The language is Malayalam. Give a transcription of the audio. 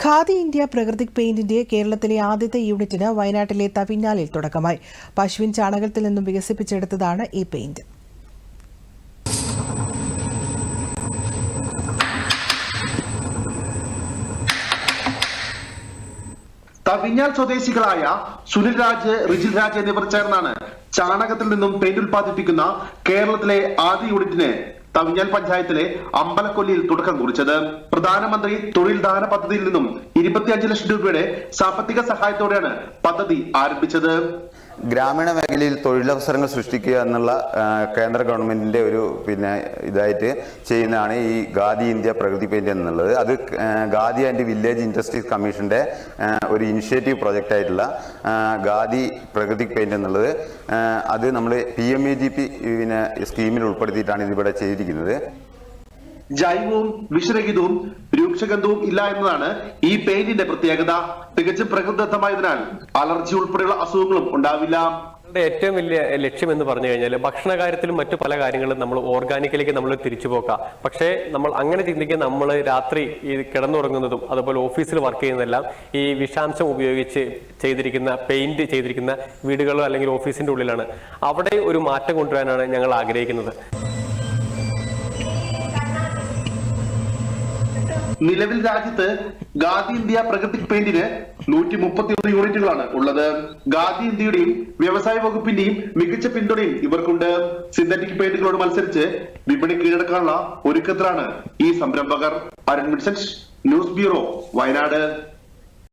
ഖാദി ഇന്ത്യ പ്രകൃതിക് പെയിന്റിന്റെ കേരളത്തിലെ ആദ്യത്തെ യൂണിറ്റിന് വയനാട്ടിലെ തവിഞ്ഞാലിൽ തുടക്കമായി. പശുവിൻ ചാണകത്തിൽ നിന്നും വികസിപ്പിച്ചെടുത്തതാണ് ഈ പെയിന്റ്. തവിഞ്ഞാൽ സ്വദേശികളായ സുനിൽ രാജ്, റിജിൽ രാജ് എന്നിവർ ചേർന്നാണ് ചാണകത്തിൽ നിന്നും പെയിന്റ് ഉൽപ്പാദിപ്പിക്കുന്ന കേരളത്തിലെ ആദ്യ യൂണിറ്റിന് തവിഞ്ഞാൽ പഞ്ചായത്തിലെ അമ്പലക്കൊല്ലിയിൽ തുടക്കം കുറിച്ചത്. പ്രധാനമന്ത്രി തൊഴിൽ ദാന പദ്ധതിയിൽ നിന്നും 25 ലക്ഷം രൂപയുടെ സാമ്പത്തിക സഹായത്തോടെയാണ് പദ്ധതി ആരംഭിച്ചത്. ഗ്രാമീണ മേഖലയിൽ തൊഴിലവസരങ്ങൾ സൃഷ്ടിക്കുക എന്നുള്ള കേന്ദ്ര ഗവൺമെന്റിന്റെ ഒരു ഇതായിട്ട് ചെയ്യുന്നതാണ് ഈ ഖാദി ഇന്ത്യ പ്രകൃതി പെയിന്റ് എന്നുള്ളത്. അത് ഖാദി ആൻഡ് വില്ലേജ് ഇൻഡസ്ട്രീസ് കമ്മീഷന്റെ ഒരു ഇനിഷ്യേറ്റീവ് പ്രോജക്റ്റ് ആയിട്ടുള്ള ഖാദി പ്രകൃതി പെയിന്റ് എന്നുള്ളത് അത് നമ്മൾ PMEGP സ്കീമിൽ ഉൾപ്പെടുത്തിയിട്ടാണ് ഇതിവിടെ ചെയ്തിരിക്കുന്നത്. ജൈവവും വിഷരഹിതവും രൂക്ഷഗന്ധവും ഇല്ല എന്നതാണ് ഈ പെയിന്റിന്റെ പ്രത്യേകത. തികച്ചും പ്രകൃതിദത്തമായതിനാൽ അലർജി ഉൾപ്പെടെയുള്ള അസുഖങ്ങളും ഉണ്ടാവില്ല. ഏറ്റവും വലിയ ലക്ഷ്യം എന്ന് പറഞ്ഞു കഴിഞ്ഞാൽ ഭക്ഷണ കാര്യത്തിലും മറ്റു പല കാര്യങ്ങളും നമ്മൾ ഓർഗാനിക്കിലേക്ക് നമ്മൾ തിരിച്ചു പോക്കാം. പക്ഷേ നമ്മൾ അങ്ങനെ ചിന്തിക്കുക, നമ്മൾ രാത്രി ഈ കിടന്നുറങ്ങുന്നതും അതുപോലെ ഓഫീസിൽ വർക്ക് ചെയ്യുന്നതെല്ലാം ഈ വിഷാംശം ഉപയോഗിച്ച് പെയിന്റ് ചെയ്തിരിക്കുന്ന വീടുകളോ അല്ലെങ്കിൽ ഓഫീസിന്റെ ഉള്ളിലാണ്. അവിടെ ഒരു മാറ്റം കൊണ്ടുവരാനാണ് ഞങ്ങൾ ആഗ്രഹിക്കുന്നത്. നിലവിൽ രാജ്യത്ത് ഖാദി ഇന്ത്യ പ്രകൃതിക് പെയിന്റിന് 131 യൂണിറ്റുകളാണ് ഉള്ളത്. ഖാദി ഇന്ത്യയുടെയും വ്യവസായ വകുപ്പിന്റെയും മികച്ച പിന്തുണയും ഇവർക്കുണ്ട്. സിന്തറ്റിക് പെയിന്റുകളോട് മത്സരിച്ച് വിപണി കീഴടക്കാനുള്ള ഒരുക്കത്തിലാണ് ഈ സംരംഭകർ. Arun Vincent, news bureau, Wayanad.